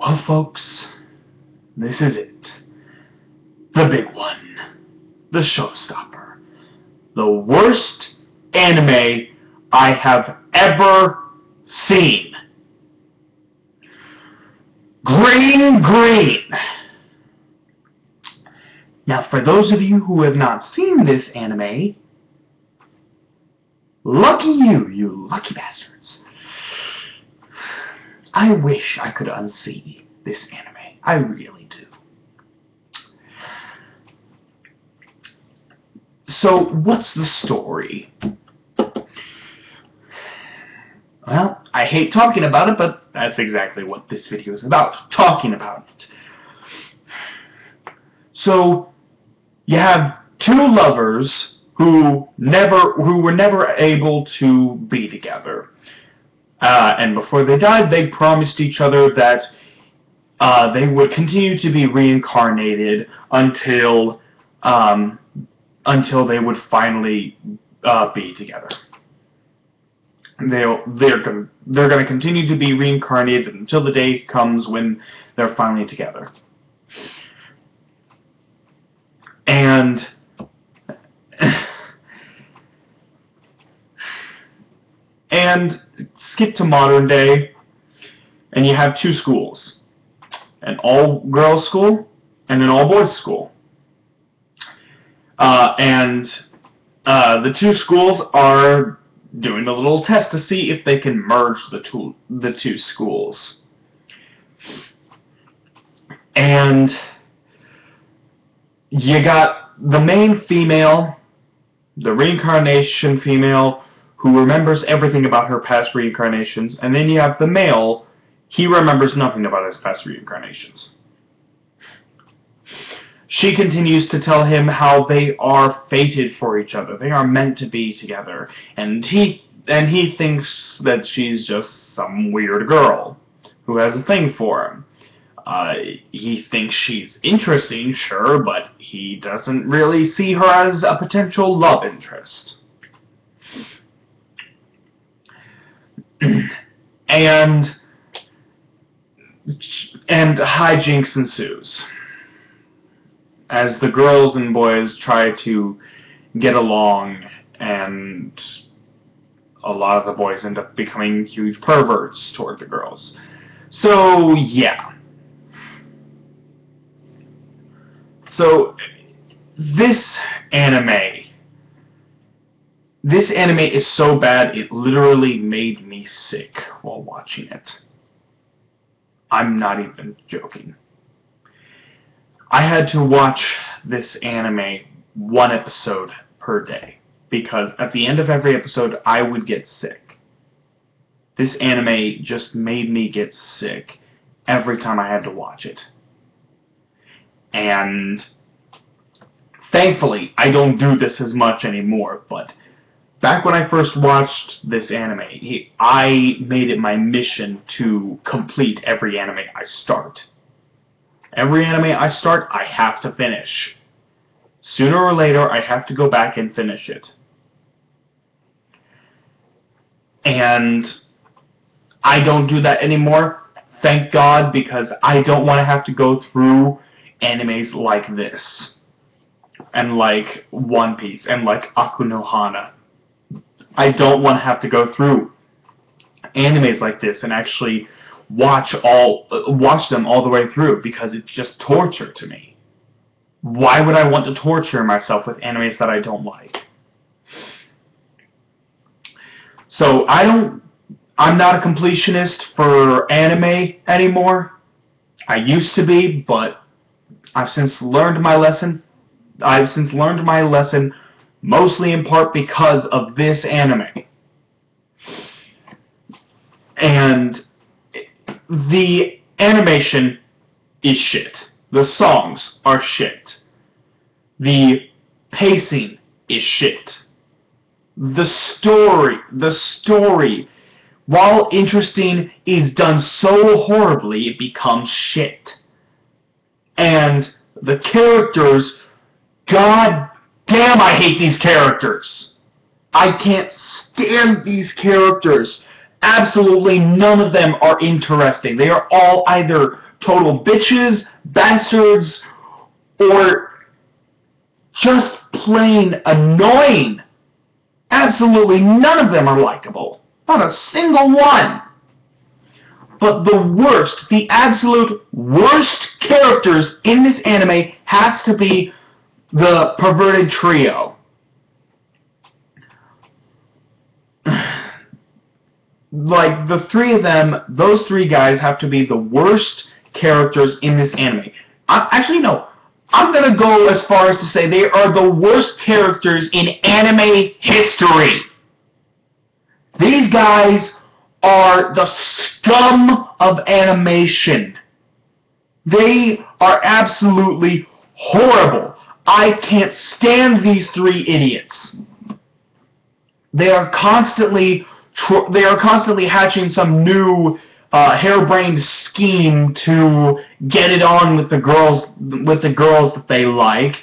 Well, folks, this is it. The big one. The showstopper. The worst anime I have ever seen. GreenGreen. Now, for those of you who have not seen this anime, lucky you, you lucky bastards. I wish I could unsee this anime. I really do. So, what's the story? Well, I hate talking about it, but that's exactly what this video is about. Talking about it. So, you have two lovers who were never able to be together. And before they died, they promised each other that they would continue to be reincarnated until they would finally be together. They're going to continue to be reincarnated until the day comes when they're finally together. And skip to modern day, and you have two schools, an all-girls school and an all-boys school. The two schools are doing a little test to see if they can merge the two schools. And you got the main female, the reincarnation female, who remembers everything about her past reincarnations, and then you have the male, he remembers nothing about his past reincarnations. She continues to tell him how they are fated for each other, they are meant to be together, and he thinks that she's just some weird girl who has a thing for him. He thinks she's interesting, sure, but he doesn't really see her as a potential love interest. And hijinks ensues as the girls and boys try to get along, and a lot of the boys end up becoming huge perverts toward the girls. So, yeah. So, this anime is so bad, it literally made me sick while watching it. I'm not even joking. I had to watch this anime one episode per day, because at the end of every episode, I would get sick. This anime just made me get sick every time I had to watch it. And thankfully, I don't do this as much anymore, but back when I first watched this anime, I made it my mission to complete every anime I start. Every anime I start, I have to finish. Sooner or later, I have to go back and finish it. And I don't do that anymore, thank God, because I don't want to have to go through animes like this. And like One Piece, and like Aku no Hana. I don't want to have to go through animes like this and actually watch them all the way through, because it's just torture to me. Why would I want to torture myself with animes that I don't like? So I'm not a completionist for anime anymore. I used to be, but I've since learned my lesson. Mostly in part because of this anime. And the animation is shit. The songs are shit. The pacing is shit. The story, while interesting, is done so horribly it becomes shit. And the characters, god damn, I hate these characters. I can't stand these characters. Absolutely none of them are interesting. They are all either total bitches, bastards, or just plain annoying. Absolutely none of them are likable. Not a single one. But the worst, the absolute worst characters in this anime has to be the perverted trio. Like, the three of them, those three guys have to be the worst characters in this anime. Actually, no. I'm going to go as far as to say they are the worst characters in anime history. These guys are the scum of animation. They are absolutely horrible. I can't stand these three idiots. They are constantly hatching some new harebrained scheme to get it on with the girls that they like,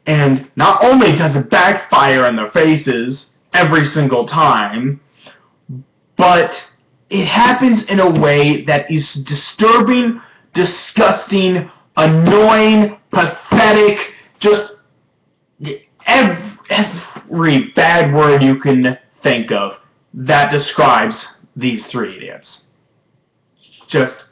and not only does it backfire in their faces every single time, but it happens in a way that is disturbing, disgusting, annoying, pathetic, just every bad word you can think of that describes these three idiots. Just,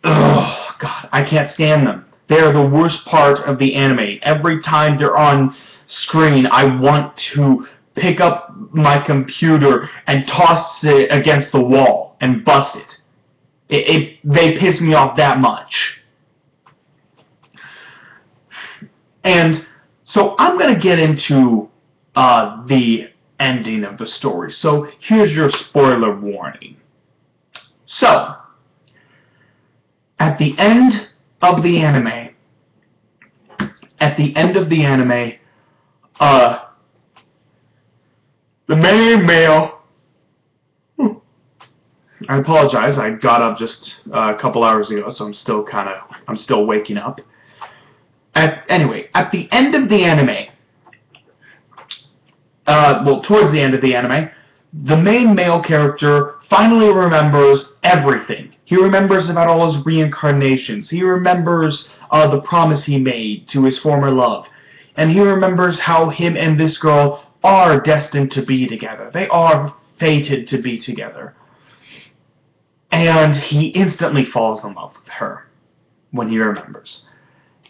oh God, I can't stand them. They're the worst part of the anime. Every time they're on screen, I want to pick up my computer and toss it against the wall and bust it. They piss me off that much. And so I'm going to get into the ending of the story. So here's your spoiler warning. So, at the end of the anime, the main male, I apologize, I got up just a couple hours ago, so I'm still waking up. Anyway, at the end of the anime, towards the end of the anime, the main male character finally remembers everything. He remembers about all his reincarnations. He remembers the promise he made to his former love. And he remembers how him and this girl are destined to be together. They are fated to be together. And he instantly falls in love with her when he remembers.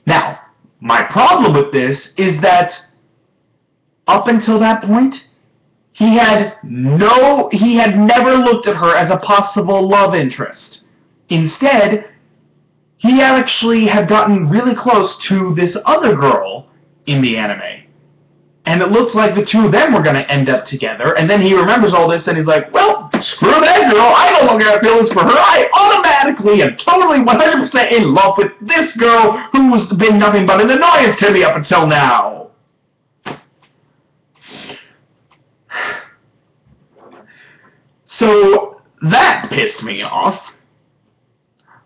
Now, my problem with this is that up until that point, he had never looked at her as a possible love interest. Instead, he actually had gotten really close to this other girl in the anime. And it looked like the two of them were going to end up together. And then he remembers all this and he's like, well, screw that girl. I no longer have feelings for her. I automatically am totally 100% in love with this girl who's been nothing but an annoyance to me up until now. So that pissed me off.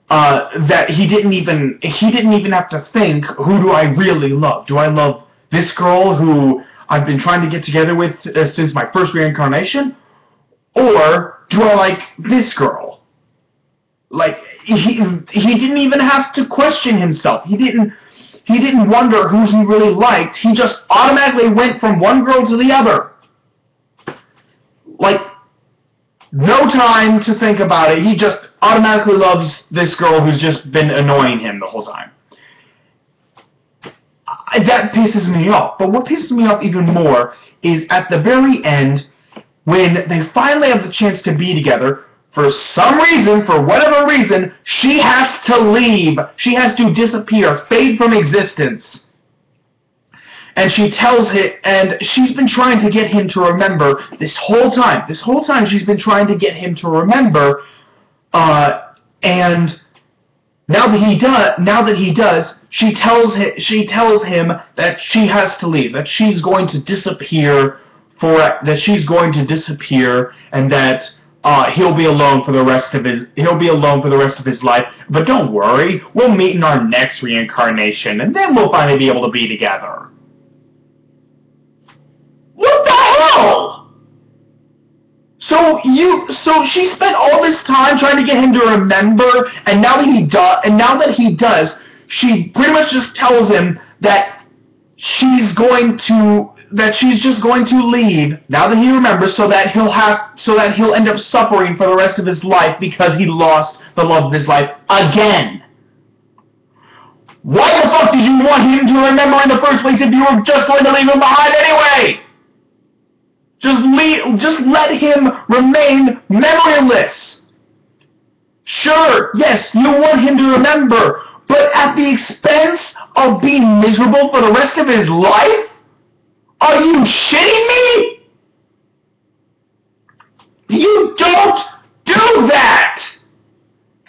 That he didn't even have to think, who do I really love? Do I love this girl who I've been trying to get together with since my first reincarnation? Or do I like this girl? Like, he didn't even have to question himself. He didn't wonder who he really liked. He just automatically went from one girl to the other. Like, no time to think about it. He just automatically loves this girl who's just been annoying him the whole time. That pisses me off. But what pisses me off even more is at the very end, when they finally have the chance to be together, for some reason, for whatever reason, she has to leave. She has to disappear, fade from existence. And she tells him, and she's been trying to get him to remember this whole time. This whole time she's been trying to get him to remember, and now that he does, she tells him that she has to leave, that she's going to disappear and that he'll be alone for the rest of his life. But don't worry, we'll meet in our next reincarnation, and then we'll finally be able to be together. What the hell? So So she spent all this time trying to get him to remember, and now that he does, she pretty much just tells him that she's just going to leave now that he remembers, so that he'll end up suffering for the rest of his life because he lost the love of his life again. Why the fuck did you want him to remember in the first place if you were just going to leave him behind anyway? Just let him remain memoryless. Sure, yes, you want him to remember, but at the expense of being miserable for the rest of his life? Are you shitting me? You don't do that!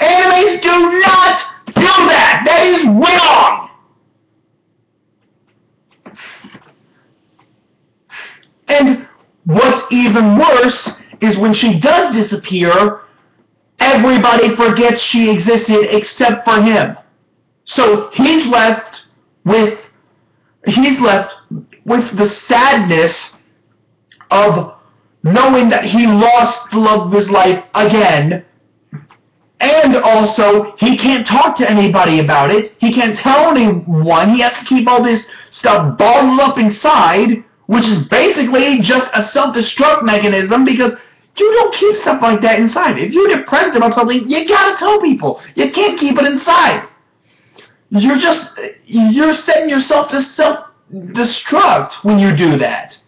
Animes do not do that! That is wrong! And what's even worse is when she does disappear, everybody forgets she existed except for him. So he's left with the sadness of knowing that he lost the love of his life again, and also he can't talk to anybody about it. He can't tell anyone. He has to keep all this stuff bottled up inside, which is basically just a self-destruct mechanism, because you don't keep stuff like that inside. If you're depressed about something, you gotta tell people. You can't keep it inside. You're setting yourself to self-destruct when you do that.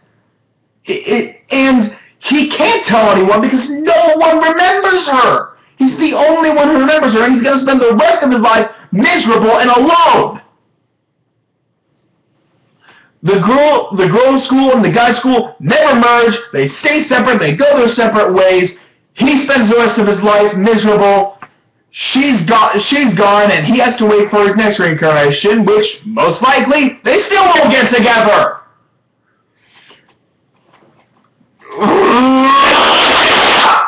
And he can't tell anyone because no one remembers her. He's the only one who remembers her, and he's going to spend the rest of his life miserable and alone. The girls' school and the guys' school never merge. They stay separate. They go their separate ways. He spends the rest of his life miserable. She's gone, and he has to wait for his next reincarnation, which, most likely, they still won't get together!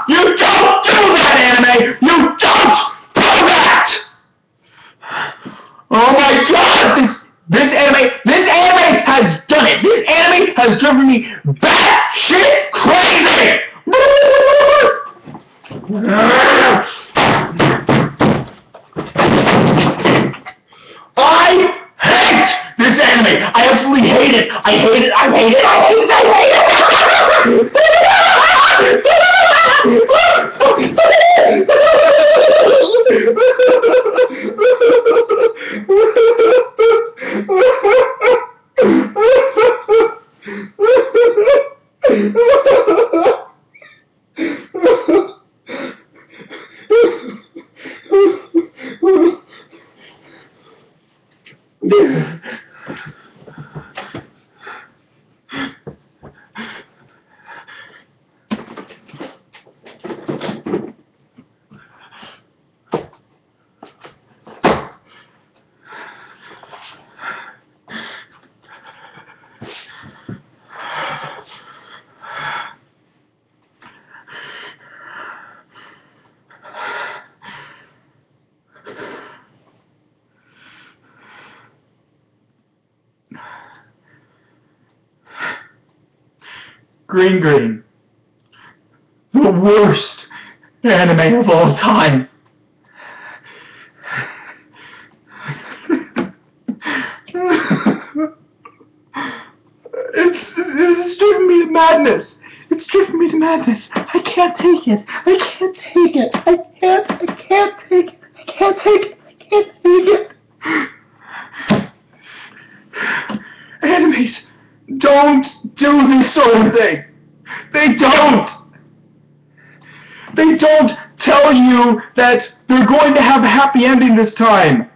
You don't do that, anime! You don't do that! Oh my god! This anime has done it! This anime has driven me batshit crazy! I hate this anime! I absolutely hate it! I hate it! I hate it! I hate it! I hate it! GreenGreen, the worst anime of all time. It's driven me to madness. It's driven me to madness. I can't take it. I can't take it. I can't take it. I can't take it. I can't take it. Animes don't do this sort of thing. They don't. They don't tell you that they're going to have a happy ending this time.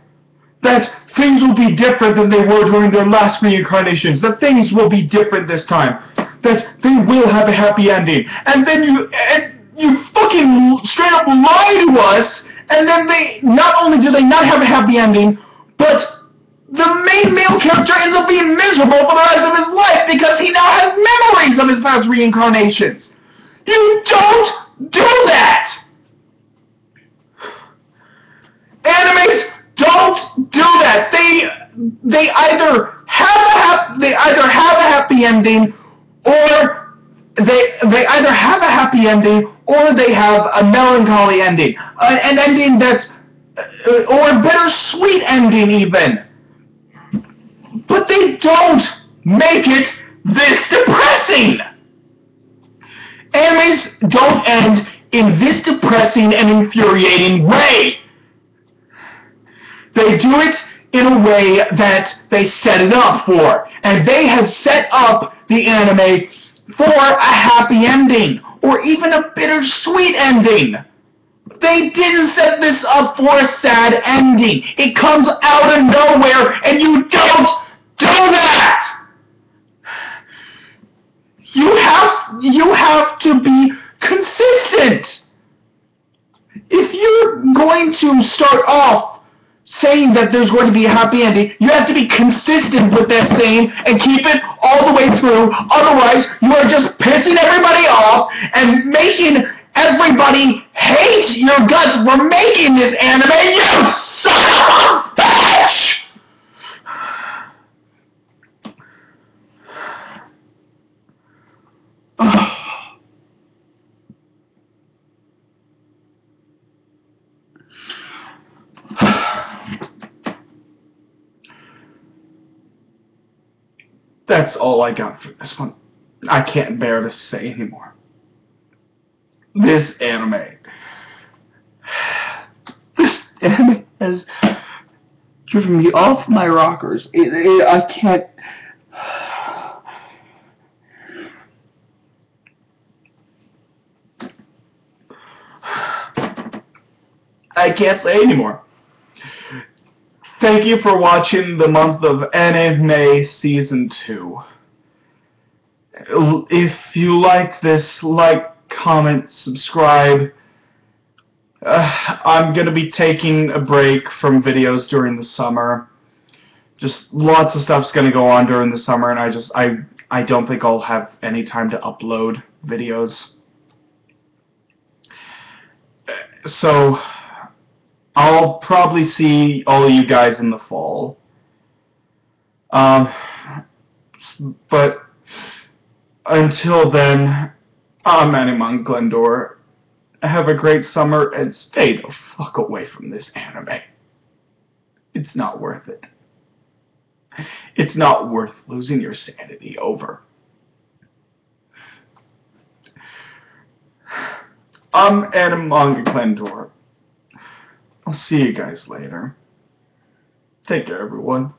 That things will be different than they were during their last reincarnations. That things will be different this time. That they will have a happy ending. And then you fucking straight up lie to us, and then not only do they not have a happy ending, but the main male character ends up being miserable for the rest of his life because he now has memories of his past reincarnations. You don't do that! Animes don't do that. They either have a happy ending, or they either have a happy ending or they have a melancholy ending, an ending that's or a bittersweet ending even. But they don't make it this depressing. Animes don't end in this depressing and infuriating way. They do it in a way that they set it up for. And they have set up the anime for a happy ending, or even a bittersweet ending. They didn't set this up for a sad ending. It comes out of nowhere, and you don't do that! You have to be consistent. If you're going to start off saying that there's going to be a happy ending, you have to be consistent with that saying and keep it all the way through. Otherwise, you are just pissing everybody off and making everybody hate your guts for making this anime. You son of a bitch! That's all I got for this one. I can't bear to say anymore. This anime has driven me off my rockers. I can't. I can't say anymore. Thank you for watching the month of Anime Season 2. If you like this, like, comment, subscribe. I'm going to be taking a break from videos during the summer. Just lots of stuff's going to go on during the summer, and I don't think I'll have any time to upload videos. So I'll probably see all of you guys in the fall. But until then, I'm Animon Glendor. Have a great summer and stay the fuck away from this anime. It's not worth it. It's not worth losing your sanity over. I'm Animon Glendor. I'll see you guys later. Take care, everyone.